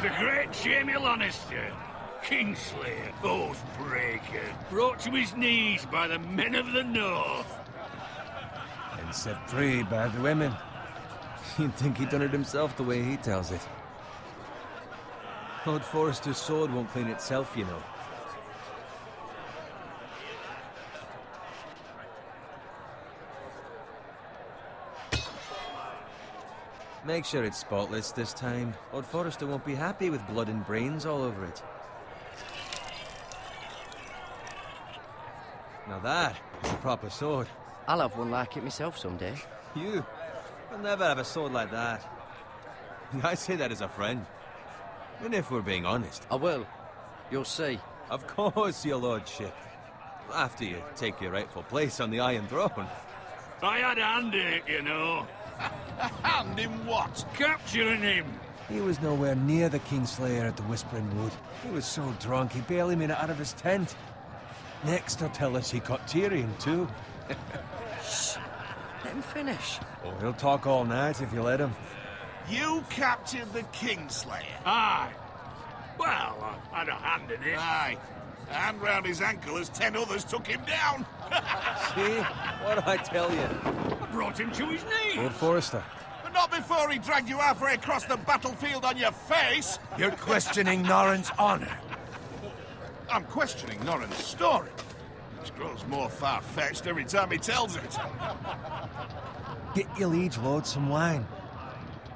The great Jamie Lannister, Kingslayer, Oathbreaker, brought to his knees by the men of the North. And set free by the women. You'd think he'd done it himself the way he tells it. Lord Forrester's sword won't clean itself, you know. Make sure it's spotless this time. Lord Forrester won't be happy with blood and brains all over it. Now that is a proper sword. I'll have one like it myself someday. You? You'll never have a sword like that. I say that as a friend. And if we're being honest. I will. You'll see. Of course, your lordship. After you take your rightful place on the Iron Throne. I had a hand in it, you know. A hand in what? Capturing him. He was nowhere near the Kingslayer at the Whispering Wood. He was so drunk he barely made it out of his tent. Next he'll tell us he caught Tyrion too. Shh. Let him finish. Oh, he'll talk all night if you let him. You captured the Kingslayer? Aye. Well, I had a hand in it. Aye. A hand round his ankle as 10 others took him down. See? What'd I tell you? I brought him to his knees. Lord Forrester. But not before he dragged you halfway across the battlefield on your face. You're questioning Norrin's honor. I'm questioning Norrin's story. Which grows more far-fetched every time he tells it. Get your liege lord some wine.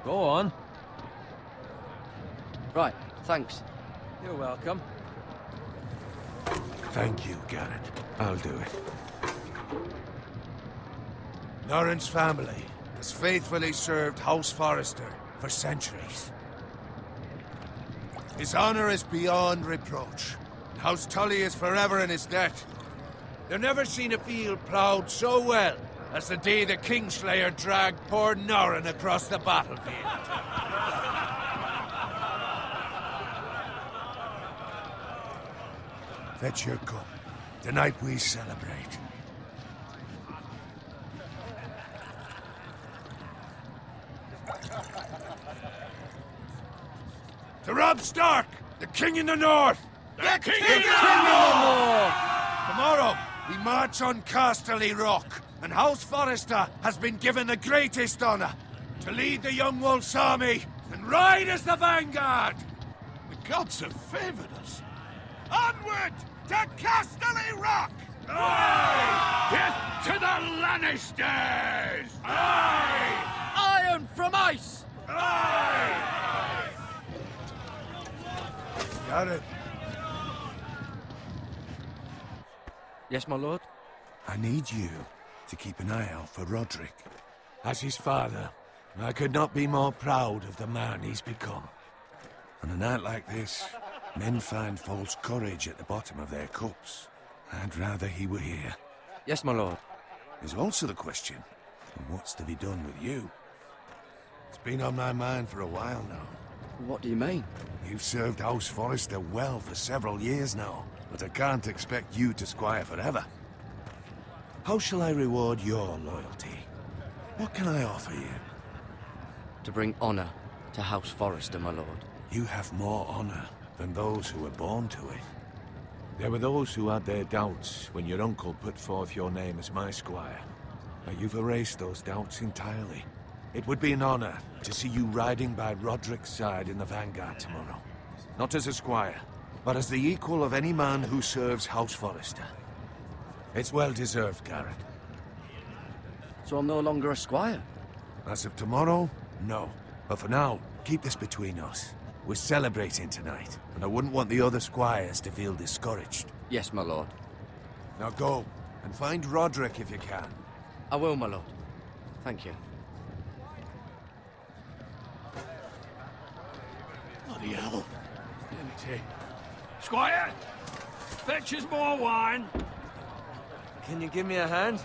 Go on. Right, thanks. You're welcome. Thank you, Garrett. I'll do it. Norrin's family has faithfully served House Forrester for centuries. His honor is beyond reproach. House Tully is forever in his debt. They've never seen a field ploughed so well as the day the Kingslayer dragged poor Norrin across the battlefield. Fetch your cup. Tonight we celebrate. To Robb Stark, the King in the North! The King in the North! Tomorrow, we march on Casterly Rock, and House Forrester has been given the greatest honor to lead the Young Wolf's army and ride as the vanguard! The gods have favored us. Onward to Casterly Rock! Aye! Death to the Lannisters! Aye! Iron from ice! Aye! Got it. Yes, my lord? I need you to keep an eye out for Roderick. As his father, I could not be more proud of the man he's become. On a night like this, men find false courage at the bottom of their cups. I'd rather he were here. Yes, my lord. There's also the question of what's to be done with you. It's been on my mind for a while now. What do you mean? You've served House Forrester well for several years now, but I can't expect you to squire forever. How shall I reward your loyalty? What can I offer you? To bring honor to House Forrester, my lord. You have more honor than those who were born to it. There were those who had their doubts when your uncle put forth your name as my squire. But you've erased those doubts entirely. It would be an honor to see you riding by Roderick's side in the vanguard tomorrow. Not as a squire, but as the equal of any man who serves House Forrester. It's well deserved, Garrett. So I'm no longer a squire? As of tomorrow, no. But for now, keep this between us. We're celebrating tonight, and I wouldn't want the other squires to feel discouraged. Yes, my lord. Now go, and find Roderick if you can. I will, my lord. Thank you. Bloody hell. Empty. Squire! Fetch us more wine. Can you give me a hand?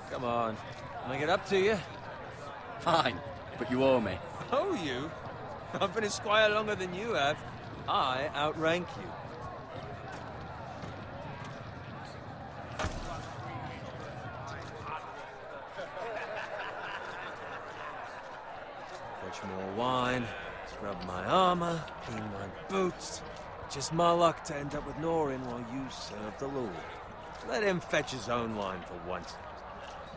Come on. Can I get up to you? Fine, but you owe me. Oh, you? I've been a squire longer than you have. I outrank you. Fetch more wine. Scrub my armor, clean my boots. Just my luck to end up with Norin while you serve the Lord. Let him fetch his own line for once.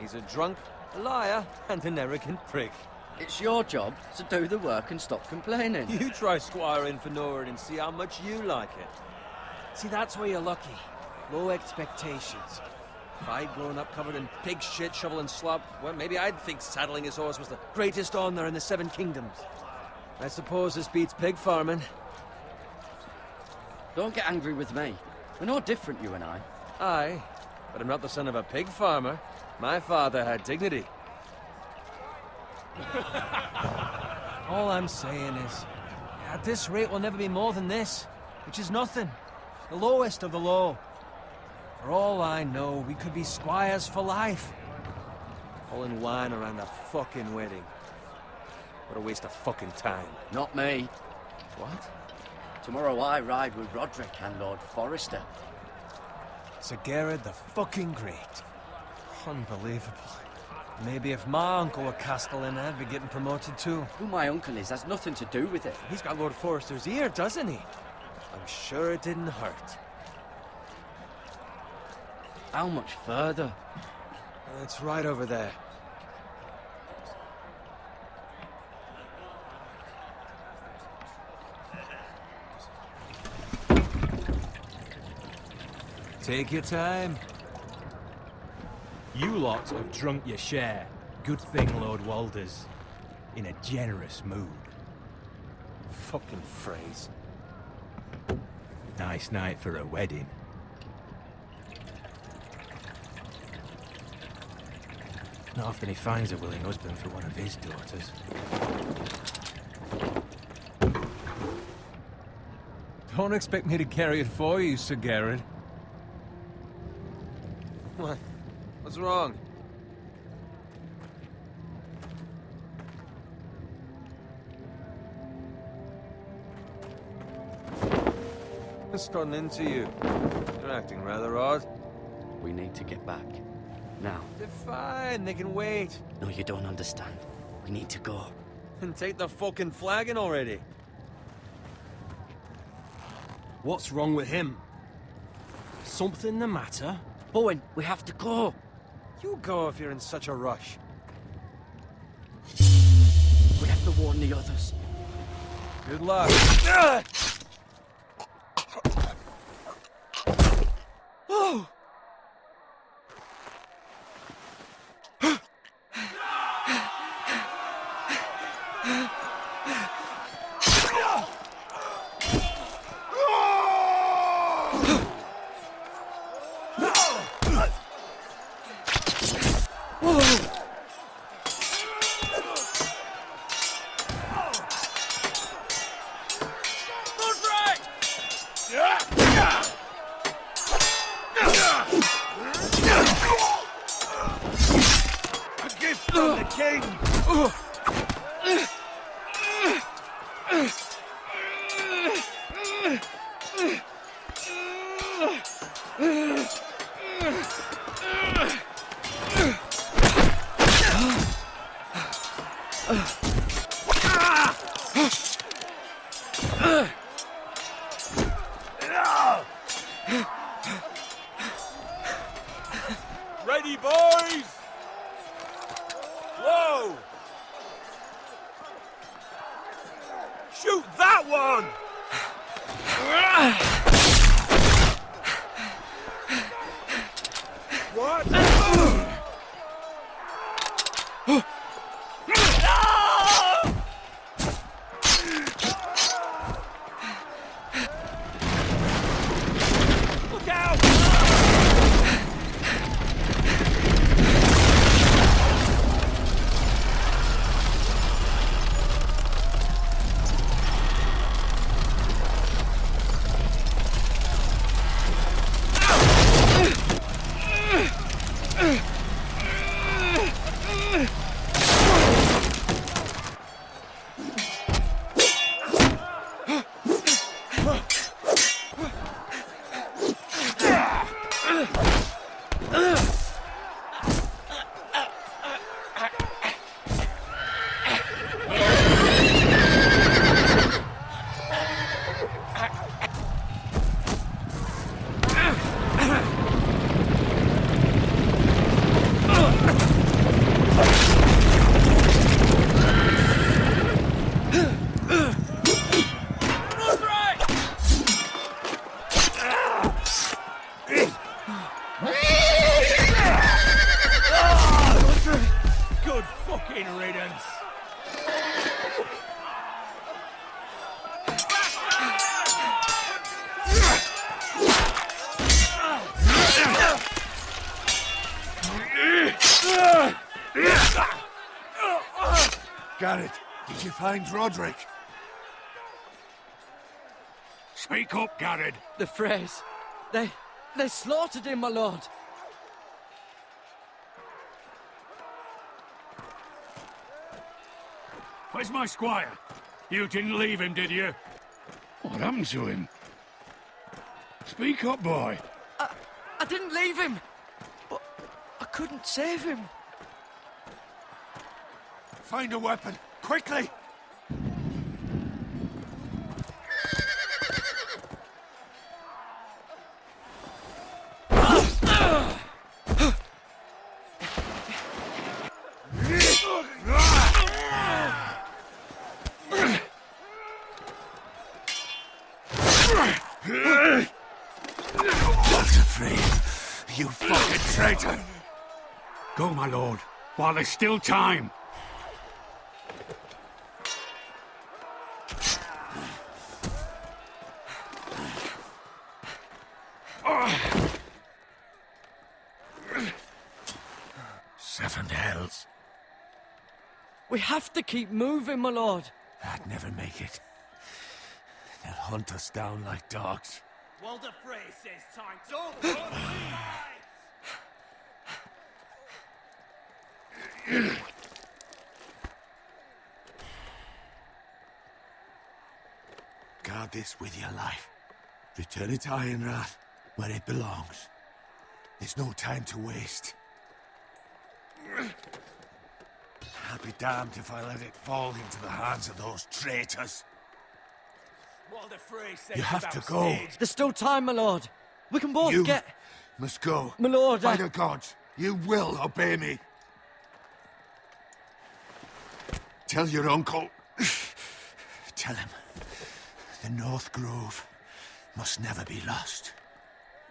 He's a drunk, a liar, and an arrogant prick. It's your job to do the work and stop complaining. You try squiring for Norin and see how much you like it. See, that's where you're lucky. Low expectations. If I'd grown up covered in pig shit, shoveling slop, well, maybe I'd think saddling his horse was the greatest honor in the Seven Kingdoms. I suppose this beats pig farming. Don't get angry with me. We're no different, you and I. Aye, but I'm not the son of a pig farmer. My father had dignity. All I'm saying is, at this rate we'll never be more than this, which is nothing. The lowest of the low. For all I know, we could be squires for life. All in wine around a fucking wedding. What a waste of fucking time. Not me. What? Tomorrow I ride with Roderick and Lord Forrester. Sir Gerard the fucking Great. Unbelievable. Maybe if my uncle were Castellan, I'd be getting promoted too. Who my uncle is has nothing to do with it. He's got Lord Forrester's ear, doesn't he? I'm sure it didn't hurt. How much further? It's right over there. Take your time. You lot have drunk your share. Good thing Lord Walder's in a generous mood. Fucking phrase. Nice night for a wedding. Not often he finds a willing husband for one of his daughters. Don't expect me to carry it for you, Sir Gerard. What? What's wrong? What's gotten into you? You're acting rather odd. We need to get back. Now. They're fine, they can wait. No, you don't understand. We need to go. And take the fucking flagon already. What's wrong with him? Something the matter? Bowen, we have to go. You go if you're in such a rush. We have to warn the others. Good luck. Oh! Ready, boys! Whoa! Shoot that one! What? Look out! Garrett, did you find Roderick? Speak up, Garrett. The Freys. They slaughtered him, my lord. Where's my squire? You didn't leave him, did you? What happened to him? Speak up, boy. I didn't leave him, but I couldn't save him. Find a weapon, quickly! You fucking traitor! Go, my lord, while there's still time. Seven hells. We have to keep moving, my lord. I'd never make it. They'll hunt us down like dogs. Walder Frey says time. Don't run, Guard this with your life. Return it to Ironrath, where it belongs. There's no time to waste. I'll be damned if I let it fall into the hands of those traitors. Walder Frey says You have to go. There's still time, my lord. We can both You get... must go. My lord, By the gods, you will obey me. Tell your uncle. Tell him. The North Grove must never be lost.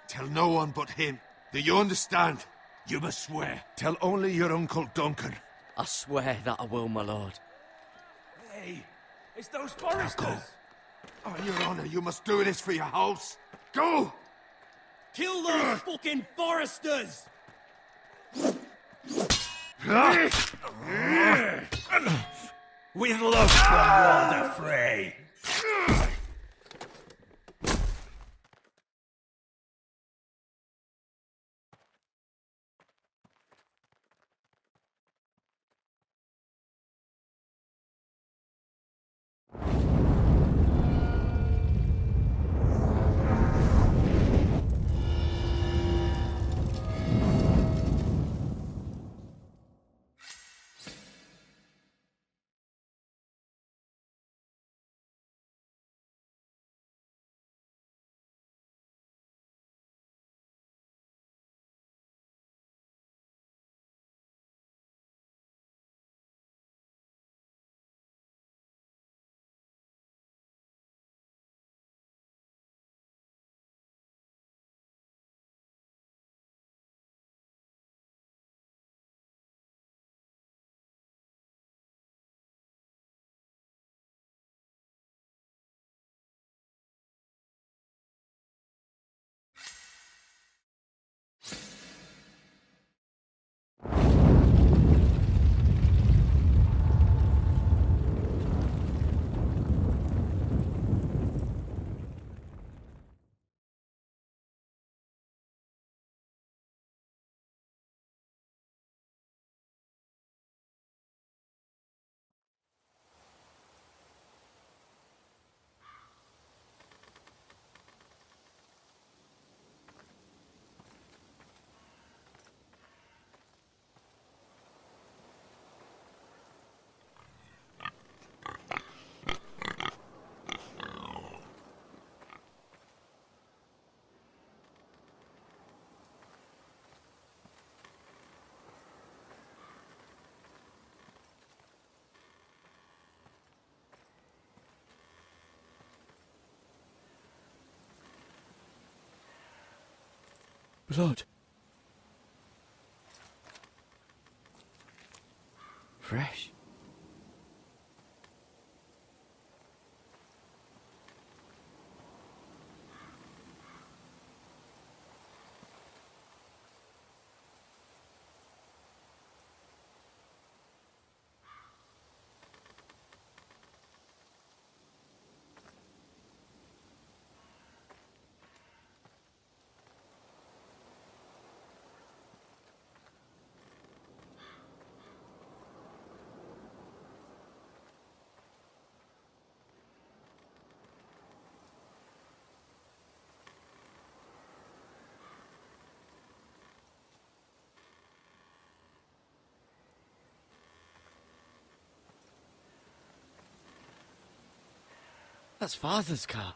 Tell no one but him. Do you understand? You must swear. Tell only your Uncle Duncan. I swear that I will, my lord. Hey, it's those Now foresters. go. On your honor, you must do this for your house. Go! Kill those fucking foresters! With love from Walder Frey. Blood. Fresh. That's Father's car.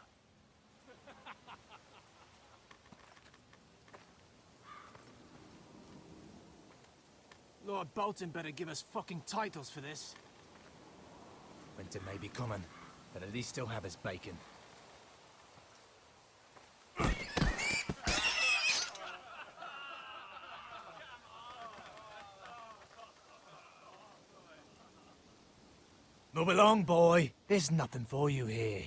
Lord Bolton better give us fucking titles for this. Winter may be coming, but at least he'll have his bacon. Move along, boy. There's nothing for you here.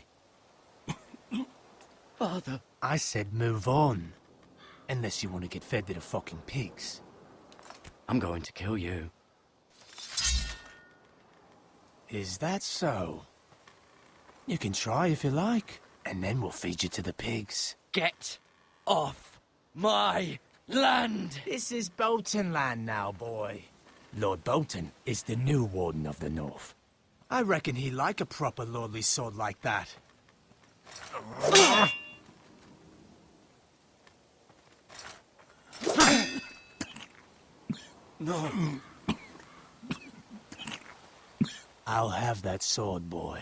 Father. I said move on. Unless you want to get fed to the fucking pigs. I'm going to kill you. Is that so? You can try if you like, and then we'll feed you to the pigs. Get off my land! This is Bolton land now, boy. Lord Bolton is the new Warden of the North. I reckon he'd like a proper lordly sword like that. No. I'll have that sword, boy.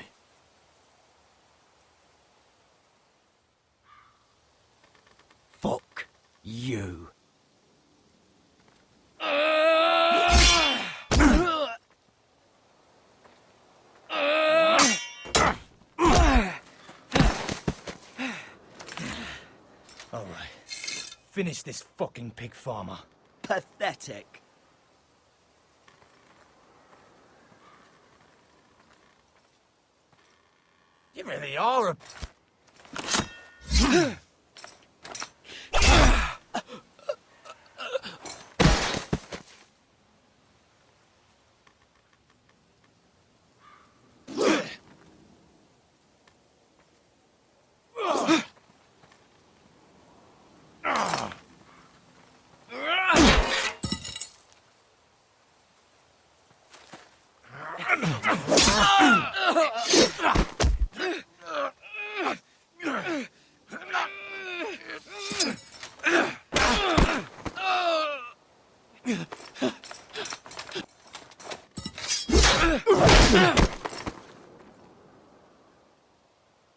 Fuck you. All right. Finish this fucking pig farmer. Pathetic. You really are a...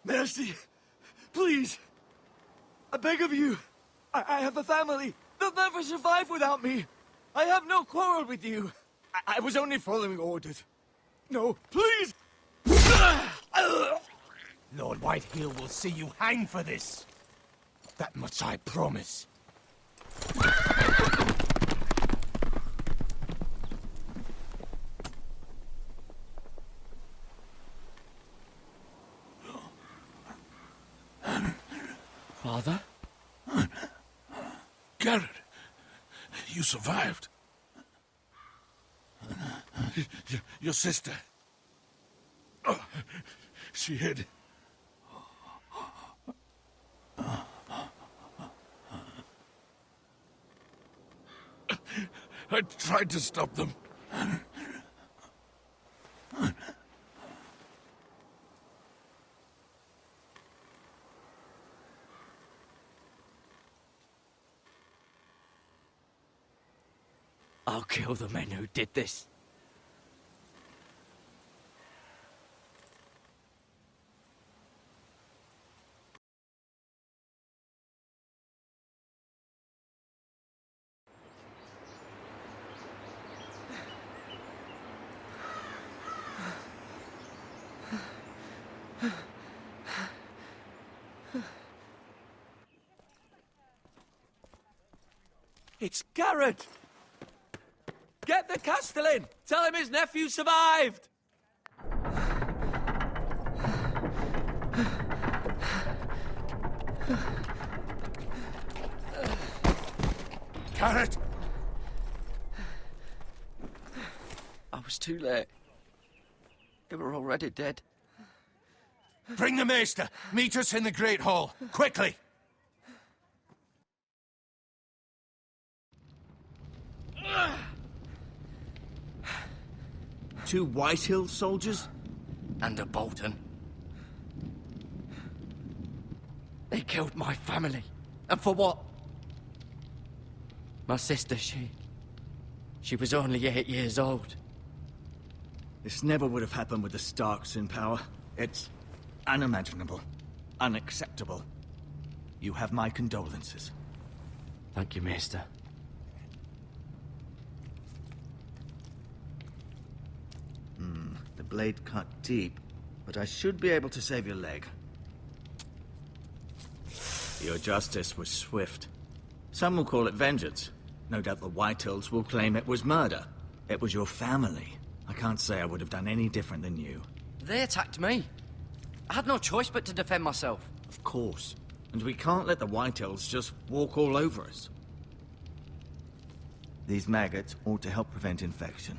Mercy! Please! I beg of you! I have a family! They'll never survive without me! I have no quarrel with you! I was only following orders. No, please! Lord Whitehill will see you hang for this. That much I promise. Father? Garrett, you survived. Your sister. Oh, she hid. I tried to stop them. I'll kill the men who did this. It's Garrett! Get the Castellan! Tell him his nephew survived! Garrett! I was too late. They were already dead. Bring the maester. Meet us in the Great Hall. Quickly! Two Whitehill soldiers? And a Bolton. They killed my family. And for what? My sister, she was only 8 years old. This never would have happened with the Starks in power. It's unimaginable, unacceptable. You have my condolences. Thank you, Maester. The blade cut deep, but I should be able to save your leg. Your justice was swift. Some will call it vengeance. No doubt the Whitehills will claim it was murder. It was your family. I can't say I would have done any different than you. They attacked me. I had no choice but to defend myself. Of course. And we can't let the Whitehills just walk all over us. These maggots ought to help prevent infection.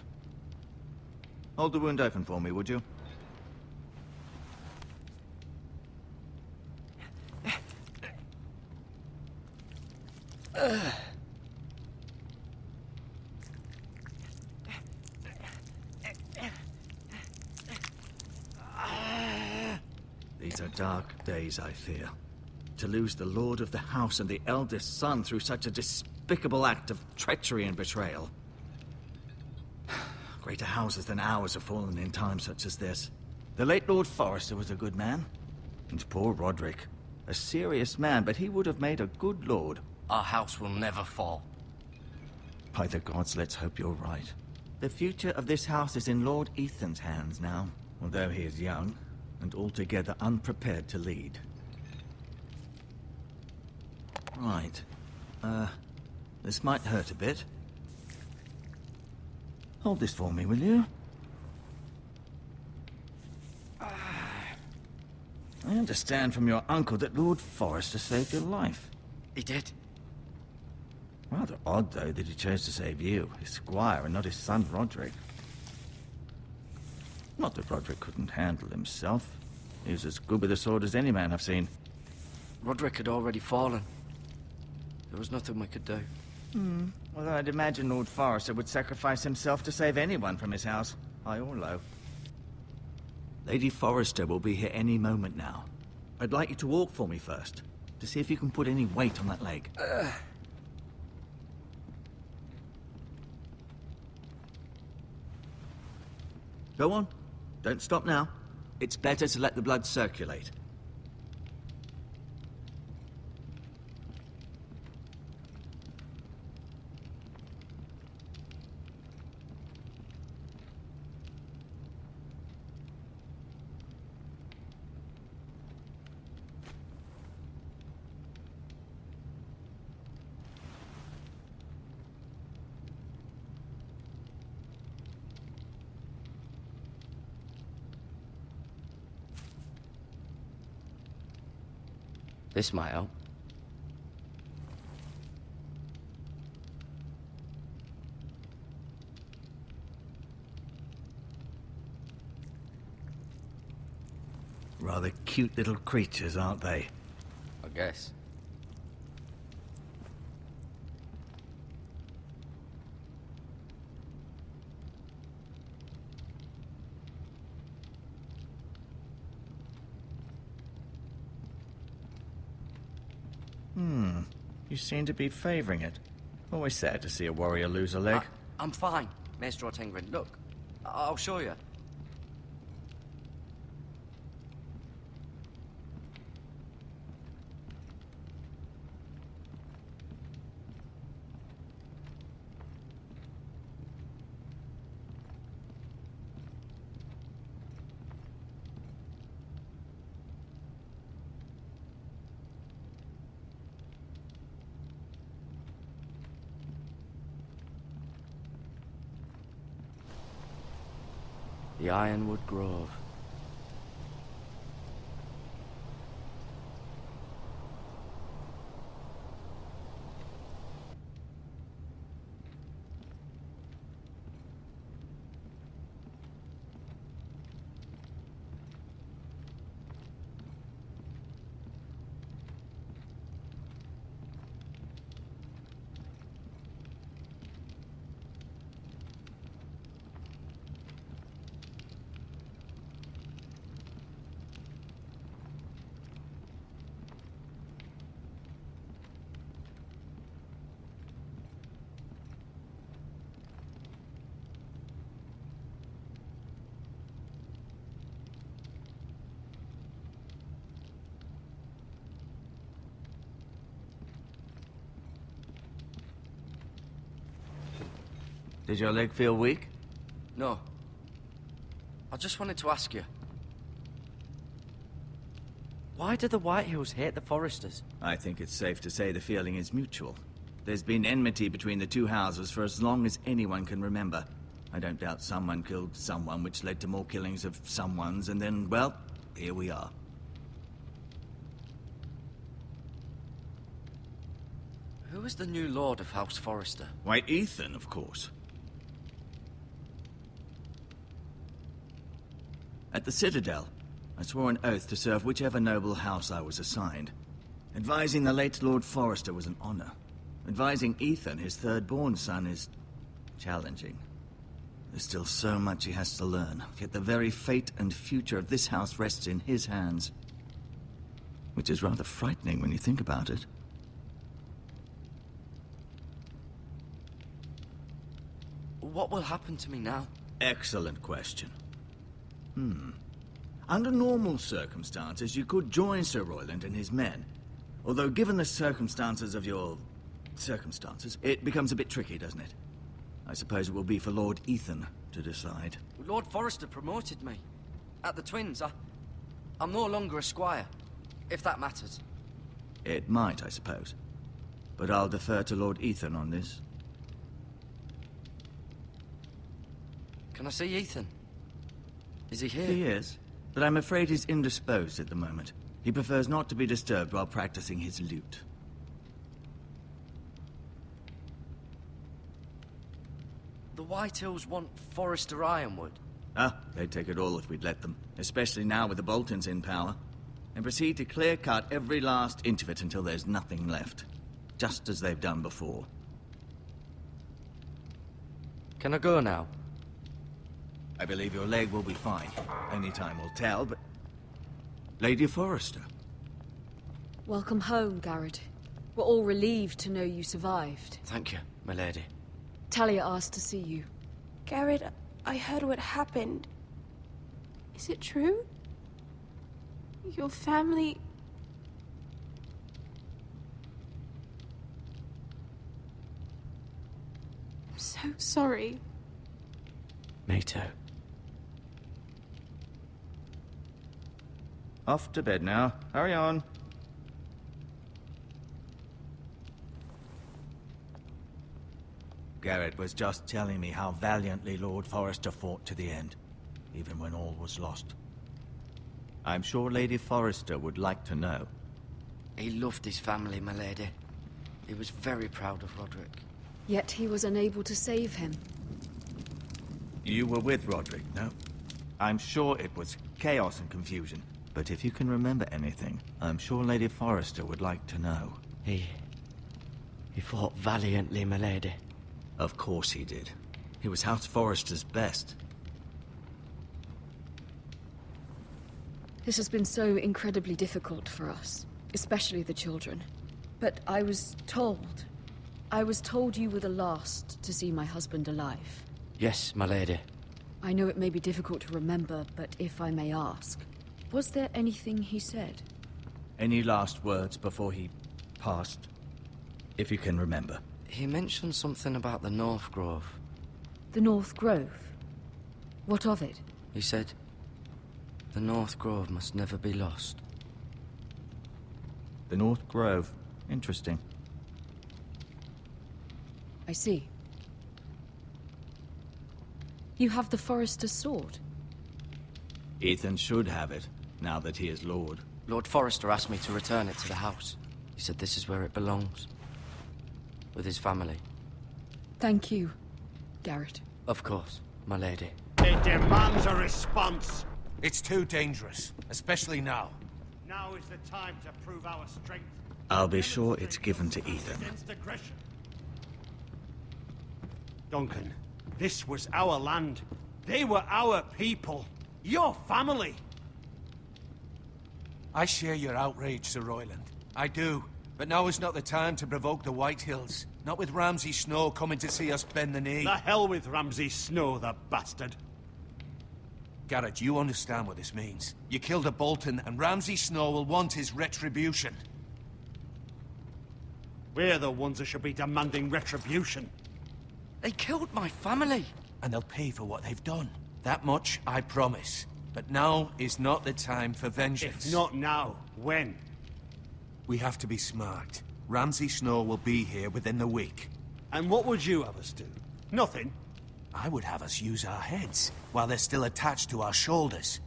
Hold the wound open for me, would you? These are dark days, I fear. To lose the lord of the house and the eldest son through such a despicable act of treachery and betrayal. Greater houses than ours have fallen in times such as this. The late Lord Forrester was a good man. And poor Roderick. A serious man, but he would have made a good lord. Our house will never fall. By the gods, let's hope you're right. The future of this house is in Lord Ethan's hands now, although he is young and altogether unprepared to lead. Right. This might hurt a bit. Hold this for me, will you? I understand from your uncle that Lord Forrester saved your life. He did. Rather odd, though, that he chose to save you, his squire, and not his son Roderick. Not that Roderick couldn't handle himself. He was as good with a sword as any man I've seen. Roderick had already fallen. There was nothing we could do. Well, I'd imagine Lord Forrester would sacrifice himself to save anyone from his house, high or low. Lady Forrester will be here any moment now. I'd like you to walk for me first, to see if you can put any weight on that leg. Go on. Don't stop now. It's better to let the blood circulate. This might help. Rather cute little creatures, aren't they? I guess. You seem to be favoring it. Always sad to see a warrior lose a leg. I'm fine, Maester Ortengrin. Look, I'll show you. The Ironwood Grove. Did your leg feel weak? No. I just wanted to ask you. Why do the Whitehills hate the Foresters? I think it's safe to say the feeling is mutual. There's been enmity between the two houses for as long as anyone can remember. I don't doubt someone killed someone, which led to more killings of someones, and then, well, here we are. Who is the new Lord of House Forrester? White Ethan, of course. At the Citadel, I swore an oath to serve whichever noble house I was assigned. Advising the late Lord Forrester was an honor. Advising Ethan, his third-born son, is challenging. There's still so much he has to learn, yet the very fate and future of this house rests in his hands. Which is rather frightening when you think about it. What will happen to me now? Excellent question. Under normal circumstances, you could join Sir Royland and his men. Although given the circumstances of your... circumstances, it becomes a bit tricky, doesn't it? I suppose it will be for Lord Ethan to decide. Lord Forrester promoted me. At the Twins, I'm no longer a squire, if that matters. It might, I suppose. But I'll defer to Lord Ethan on this. Can I see Ethan? Is he here? He is, but I'm afraid he's indisposed at the moment. He prefers not to be disturbed while practicing his lute. The Whitehills want Forrester Ironwood. Ah, they'd take it all if we'd let them. Especially now with the Boltons in power. And proceed to clear-cut every last inch of it until there's nothing left. Just as they've done before. Can I go now? I believe your leg will be fine. Only time will tell, but... Lady Forrester. Welcome home, Garrett. We're all relieved to know you survived. Thank you, my lady. Talia asked to see you. Garrett, I heard what happened. Is it true? Your family... I'm so sorry. Me too. Off to bed now. Hurry on. Garrett was just telling me how valiantly Lord Forrester fought to the end, even when all was lost. I'm sure Lady Forrester would like to know. He loved his family, my lady. He was very proud of Roderick. Yet he was unable to save him. You were with Roderick, no? I'm sure it was chaos and confusion. But if you can remember anything, I'm sure Lady Forrester would like to know. He fought valiantly, my lady. Of course he did. He was House Forrester's best. This has been so incredibly difficult for us, especially the children. But I was told you were the last to see my husband alive. Yes, my lady. I know it may be difficult to remember, but if I may ask, was there anything he said? Any last words before he passed? If you can remember. He mentioned something about the North Grove. The North Grove? What of it? He said, the North Grove must never be lost. The North Grove. Interesting. I see. You have the Forester's sword. Ethan should have it, now that he is Lord. Lord Forrester asked me to return it to the house. He said this is where it belongs. With his family. Thank you, Garrett. Of course, my lady. It demands a response. It's too dangerous, especially now. Now is the time to prove our strength. I'll be sure it's given to Ethan. Against aggression. Duncan, this was our land. They were our people. Your family. I share your outrage, Sir Royland. I do. But now is not the time to provoke the Whitehills. Not with Ramsay Snow coming to see us bend the knee. The hell with Ramsay Snow, the bastard. Garrett, you understand what this means. You killed a Bolton, and Ramsay Snow will want his retribution. We're the ones that should be demanding retribution. They killed my family. And they'll pay for what they've done. That much I promise. But now is not the time for vengeance. If not now, when? We have to be smart. Ramsay Snow will be here within the week. And what would you have us do? Nothing? I would have us use our heads, while they're still attached to our shoulders.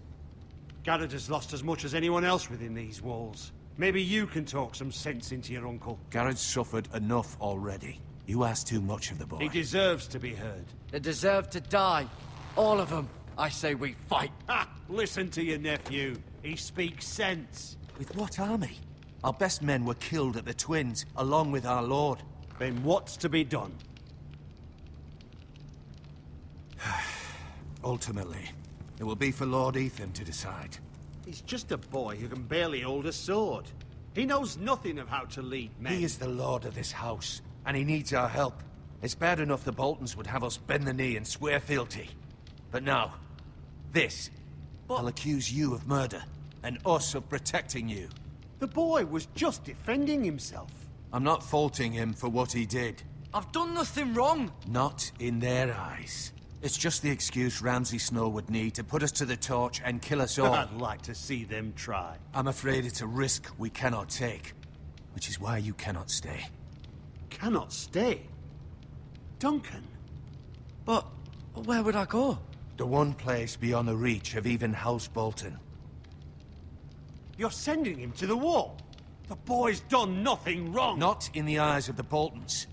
Garrett has lost as much as anyone else within these walls. Maybe you can talk some sense into your uncle. Garrett's suffered enough already. You ask too much of the boy. He deserves to be heard. They deserve to die. All of them. I say we fight. Ha! Listen to your nephew. He speaks sense. With what army? Our best men were killed at the Twins, along with our lord. Then what's to be done? Ultimately, it will be for Lord Ethan to decide. He's just a boy who can barely hold a sword. He knows nothing of how to lead men. He is the lord of this house, and he needs our help. It's bad enough the Boltons would have us bend the knee and swear fealty. But now, this. I'll accuse you of murder, and us of protecting you. The boy was just defending himself. I'm not faulting him for what he did. I've done nothing wrong. Not in their eyes. It's just the excuse Ramsay Snow would need to put us to the torch and kill us all. I'd like to see them try. I'm afraid it's a risk we cannot take, which is why you cannot stay. Cannot stay? Duncan? But where would I go? The one place beyond the reach of even House Bolton. You're sending him to the wall? The boy's done nothing wrong! Not in the eyes of the Boltons.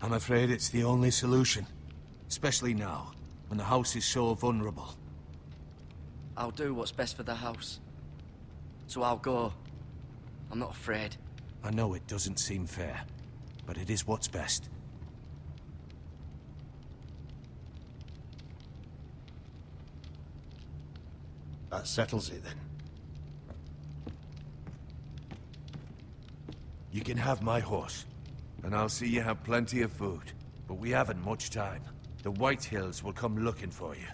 I'm afraid it's the only solution. Especially now, when the house is so vulnerable. I'll do what's best for the house. So I'll go. I'm not afraid. I know it doesn't seem fair, but it is what's best. That settles it, then. You can have my horse, and I'll see you have plenty of food. But we haven't much time. The White Hills will come looking for you.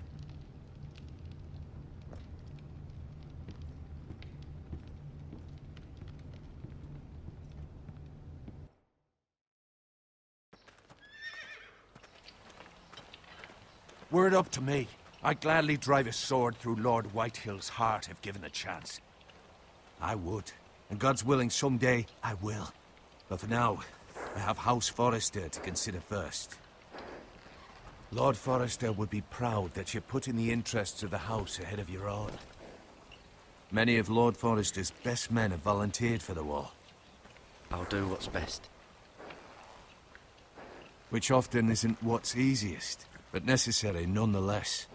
Were it up to me, I'd gladly drive a sword through Lord Whitehill's heart if given the chance. I would, and God's willing someday I will. But for now, I have House Forrester to consider first. Lord Forrester would be proud that you're putting the interests of the house ahead of your own. Many of Lord Forrester's best men have volunteered for the war. I'll do what's best. Which often isn't what's easiest, but necessary nonetheless.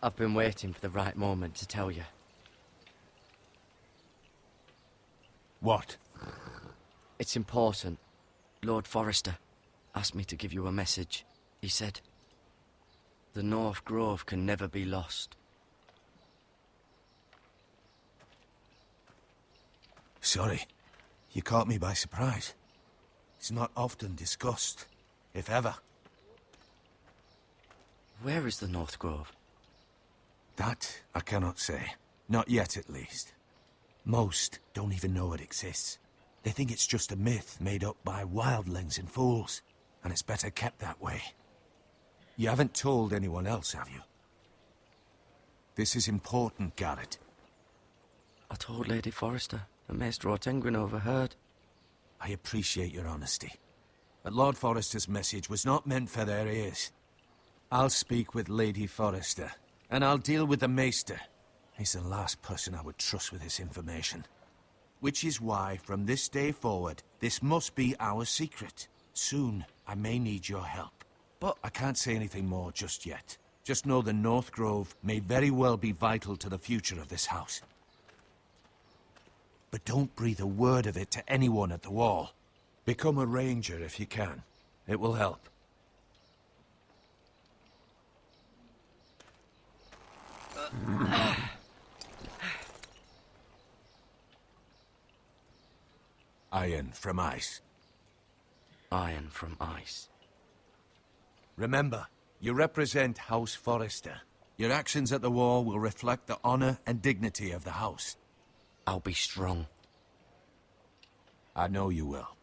I've been waiting for the right moment to tell you. What? It's important. Lord Forrester asked me to give you a message. He said, the North Grove can never be lost. Sorry, you caught me by surprise. It's not often discussed, if ever. Where is the North Grove? That I cannot say. Not yet, at least. Most don't even know it exists. They think it's just a myth made up by wildlings and fools, and it's better kept that way. You haven't told anyone else, have you? This is important, Garrett. I told Lady Forrester, and Maester Ortengryn overheard. I appreciate your honesty. But Lord Forrester's message was not meant for their ears. I'll speak with Lady Forrester, and I'll deal with the Maester. He's the last person I would trust with this information. Which is why, from this day forward, this must be our secret. Soon, I may need your help. But I can't say anything more just yet. Just know the North Grove may very well be vital to the future of this house. But don't breathe a word of it to anyone at the wall. Become a ranger if you can. It will help. Iron from ice. Iron from ice. Remember, you represent House Forrester. Your actions at the war will reflect the honor and dignity of the house. I'll be strong. I know you will.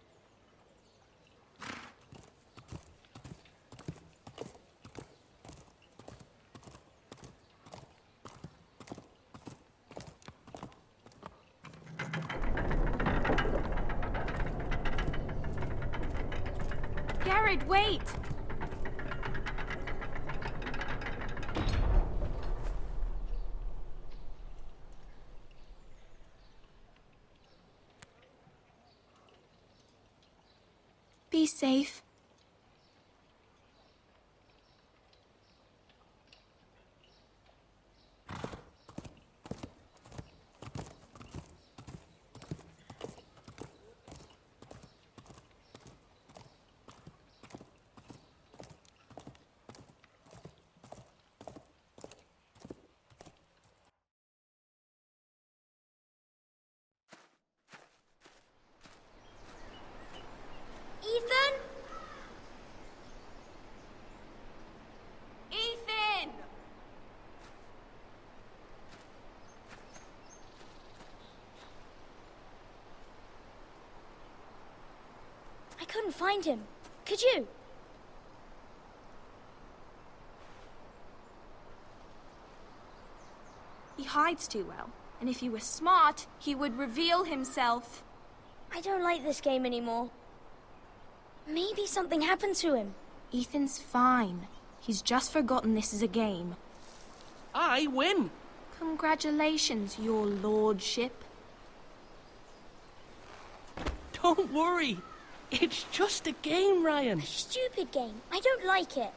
Garrett, wait! Be safe. Ethan? Ethan! I couldn't find him. Could you? He hides too well, and if he were smart, he would reveal himself. I don't like this game anymore. Maybe something happened to him. Ethan's fine. He's just forgotten this is a game. I win! Congratulations, your lordship. Don't worry. It's just a game, Ryan. A stupid game. I don't like it.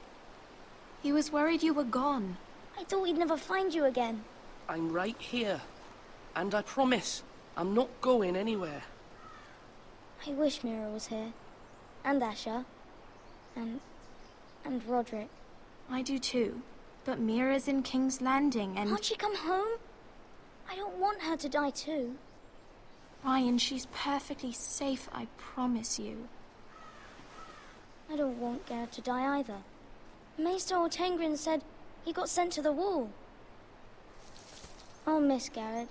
He was worried you were gone. I thought we'd never find you again. I'm right here. And I promise, I'm not going anywhere. I wish Mira was here. And Asher. And Roderick. I do too. But Mira's in King's Landing and... Can't she come home? I don't want her to die too. Ryan, she's perfectly safe, I promise you. I don't want Garrett to die either. Maester Ortengrin said he got sent to the wall. I'll miss Garrett.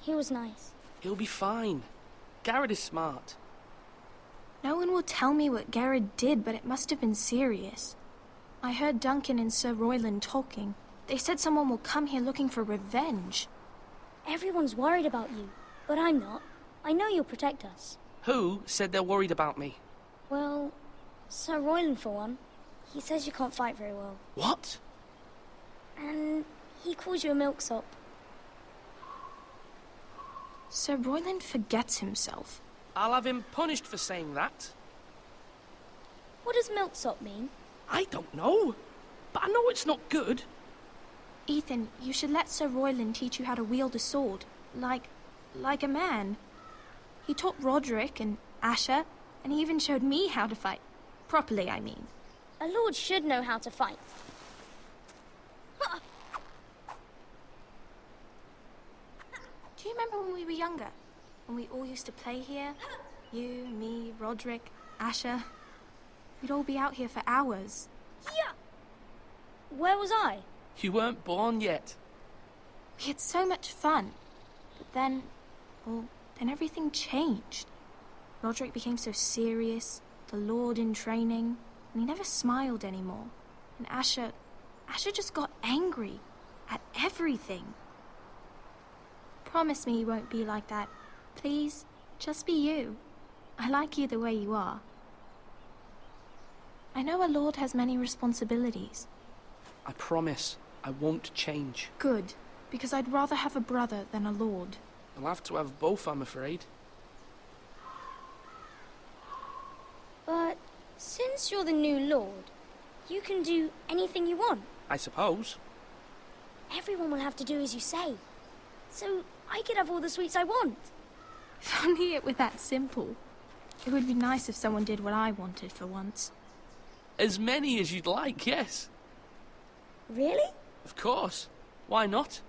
He was nice. He'll be fine. Garrett is smart. No one will tell me what Garrett did, but it must have been serious. I heard Duncan and Sir Royland talking. They said someone will come here looking for revenge. Everyone's worried about you, but I'm not. I know you'll protect us. Who said they're worried about me? Well, Sir Royland for one. He says you can't fight very well. What? And he calls you a milksop. Sir Royland forgets himself. I'll have him punished for saying that. What does milksop mean? I don't know, but I know it's not good. Ethan, you should let Sir Royland teach you how to wield a sword. Like a man. He taught Roderick and Asher, and he even showed me how to fight. Properly, I mean. A lord should know how to fight. Do you remember when we were younger? When we all used to play here? You, me, Roderick, Asher. We'd all be out here for hours. Yeah. Where was I? You weren't born yet. We had so much fun. But then, well, then everything changed. Roderick became so serious, the Lord in training, and he never smiled anymore. And Asher just got angry at everything. Promise me you won't be like that. Please, just be you. I like you the way you are. I know a lord has many responsibilities. I promise I won't change. Good, because I'd rather have a brother than a lord. I'll have to have both, I'm afraid. But since you're the new lord, you can do anything you want. I suppose. Everyone will have to do as you say. So I could have all the sweets I want. If only it were that simple. It would be nice if someone did what I wanted for once. As many as you'd like, yes. Really? Of course. Why not?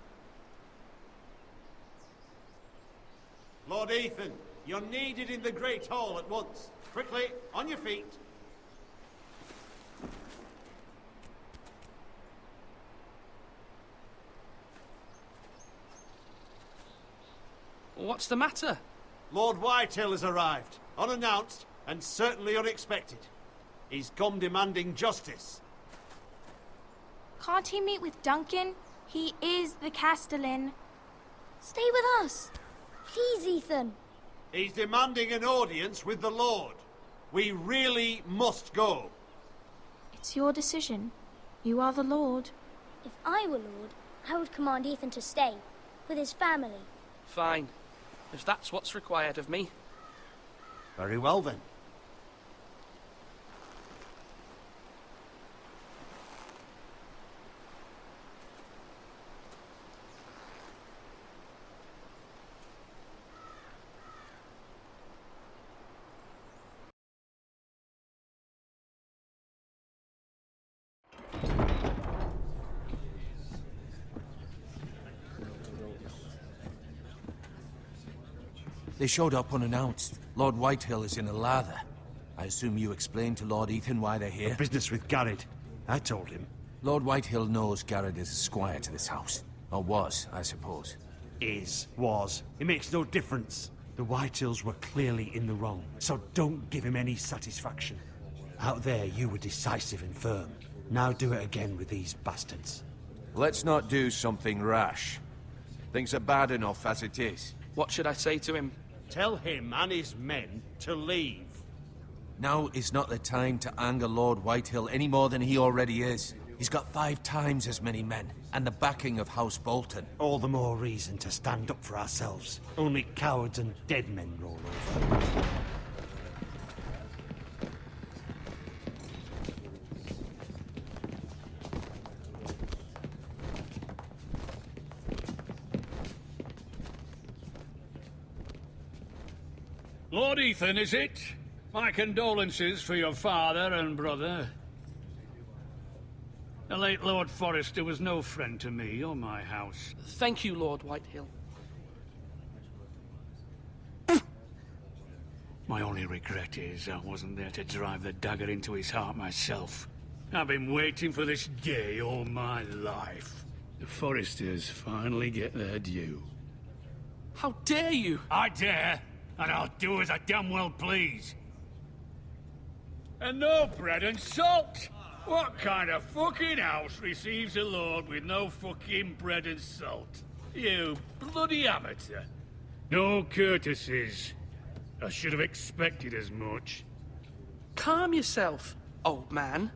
Lord Ethan, you're needed in the Great Hall at once. Quickly, on your feet. What's the matter? Lord Whitetail has arrived, unannounced and certainly unexpected. He's come demanding justice. Can't he meet with Duncan? He is the Castellan. Stay with us. Please, Ethan. He's demanding an audience with the Lord. We really must go. It's your decision. You are the Lord. If I were Lord, I would command Ethan to stay, with his family. Fine. If that's what's required of me. Very well then. They showed up unannounced. Lord Whitehill is in a lather. I assume you explained to Lord Ethan why they're here? Business with Garrett. I told him. Lord Whitehill knows Garrett is a squire to this house. Or was, I suppose. Was. It makes no difference. The Whitehills were clearly in the wrong, so don't give him any satisfaction. Out there, you were decisive and firm. Now do it again with these bastards. Let's not do something rash. Things are bad enough as it is. What should I say to him? Tell him and his men to leave. Now is not the time to anger Lord Whitehill any more than he already is. He's got 5 times as many men, and the backing of House Bolton. All the more reason to stand up for ourselves. Only cowards and dead men roll over. Lord Ethan, is it? My condolences for your father and brother. The late Lord Forrester was no friend to me or my house. Thank you, Lord Whitehill. My only regret is I wasn't there to drive the dagger into his heart myself. I've been waiting for this day all my life. The Forresters finally get their due. How dare you! I dare, and I'll do as I damn well please. And no bread and salt! What kind of fucking house receives a lord with no fucking bread and salt? You bloody amateur. No courtesies. I should have expected as much. Calm yourself, old man.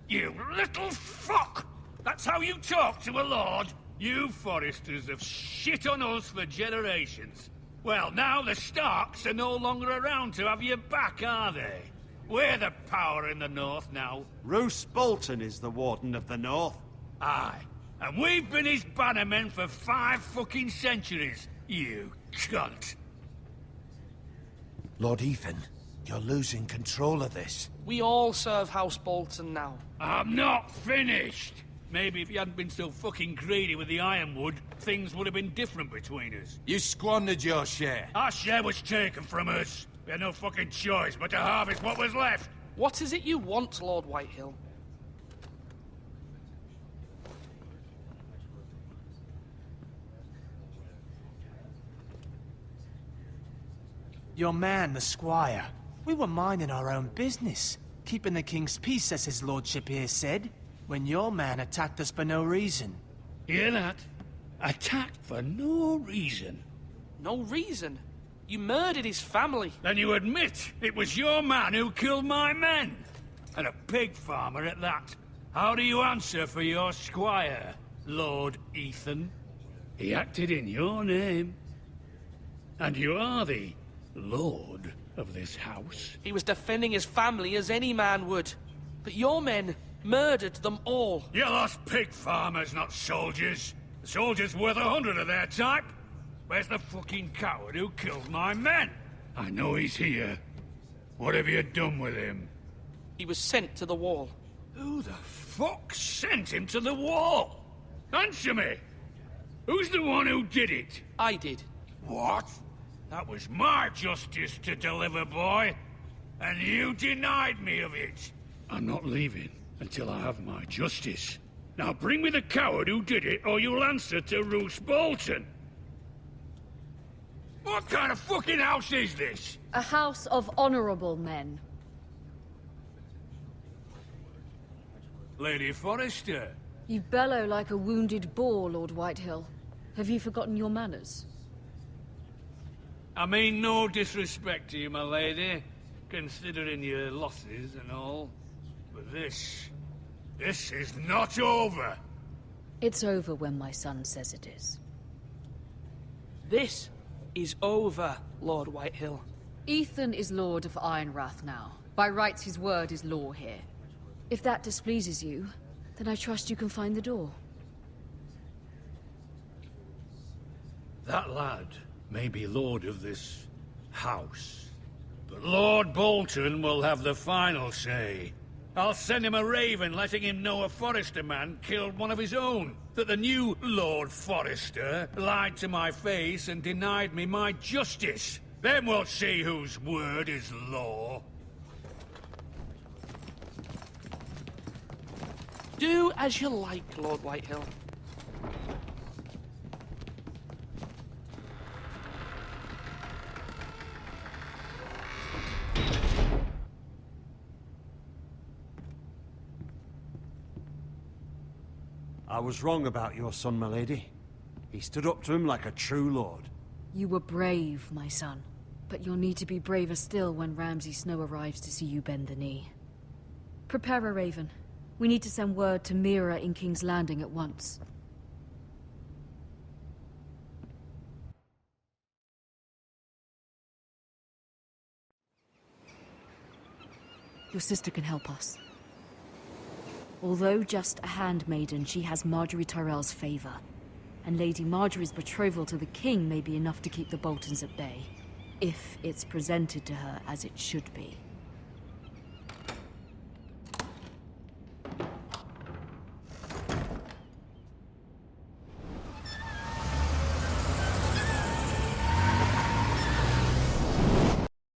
You little fuck! That's how you talk to a lord? You Forresters have shit on us for generations. Well, now the Starks are no longer around to have your back, are they? We're the power in the north now. Roose Bolton is the Warden of the North. Aye. And we've been his bannermen for 5 fucking centuries, you cunt. Lord Ethan, you're losing control of this. We all serve House Bolton now. I'm not finished! Maybe if you hadn't been so fucking greedy with the ironwood, things would have been different between us. You squandered your share. Our share was taken from us. We had no fucking choice but to harvest what was left. What is it you want, Lord Whitehill? Your man, the squire. We were minding our own business. Keeping the king's peace, as his lordship here said. When your man attacked us for no reason. Hear that? Attacked for no reason. No reason? You murdered his family. Then you admit it was your man who killed my men. And a pig farmer at that. How do you answer for your squire, Lord Ethan? He acted in your name. And you are the lord of this house. He was defending his family as any man would. But your men murdered them all. You lost pig farmers, not soldiers. The soldiers worth 100 of their type. Where's the fucking coward who killed my men? I know he's here. What have you done with him? He was sent to the wall. Who the fuck sent him to the wall? Answer me! Who's the one who did it? I did. What? That was my justice to deliver, boy. And you denied me of it. I'm not leaving until I have my justice. Now bring me the coward who did it, or you'll answer to Roose Bolton. What kind of fucking house is this? A house of honorable men. Lady Forrester. You bellow like a wounded boar, Lord Whitehill. Have you forgotten your manners? I mean no disrespect to you, my lady, considering your losses and all. But this is not over. It's over when my son says it is. This is over, Lord Whitehill. Ethan is Lord of Ironrath now. By rights, his word is law here. If that displeases you, then I trust you can find the door. That lad may be lord of this house, but Lord Bolton will have the final say. I'll send him a raven letting him know a Forrester man killed one of his own. That the new Lord Forrester lied to my face and denied me my justice. Then we'll see whose word is law. Do as you like, Lord Whitehill. I was wrong about your son, my lady. He stood up to him like a true lord. You were brave, my son. But you'll need to be braver still when Ramsay Snow arrives to see you bend the knee. Prepare a raven. We need to send word to Mira in King's Landing at once. Your sister can help us. Although just a handmaiden, she has Marjorie Tyrell's favor. And Lady Marjorie's betrothal to the king may be enough to keep the Boltons at bay. If it's presented to her as it should be.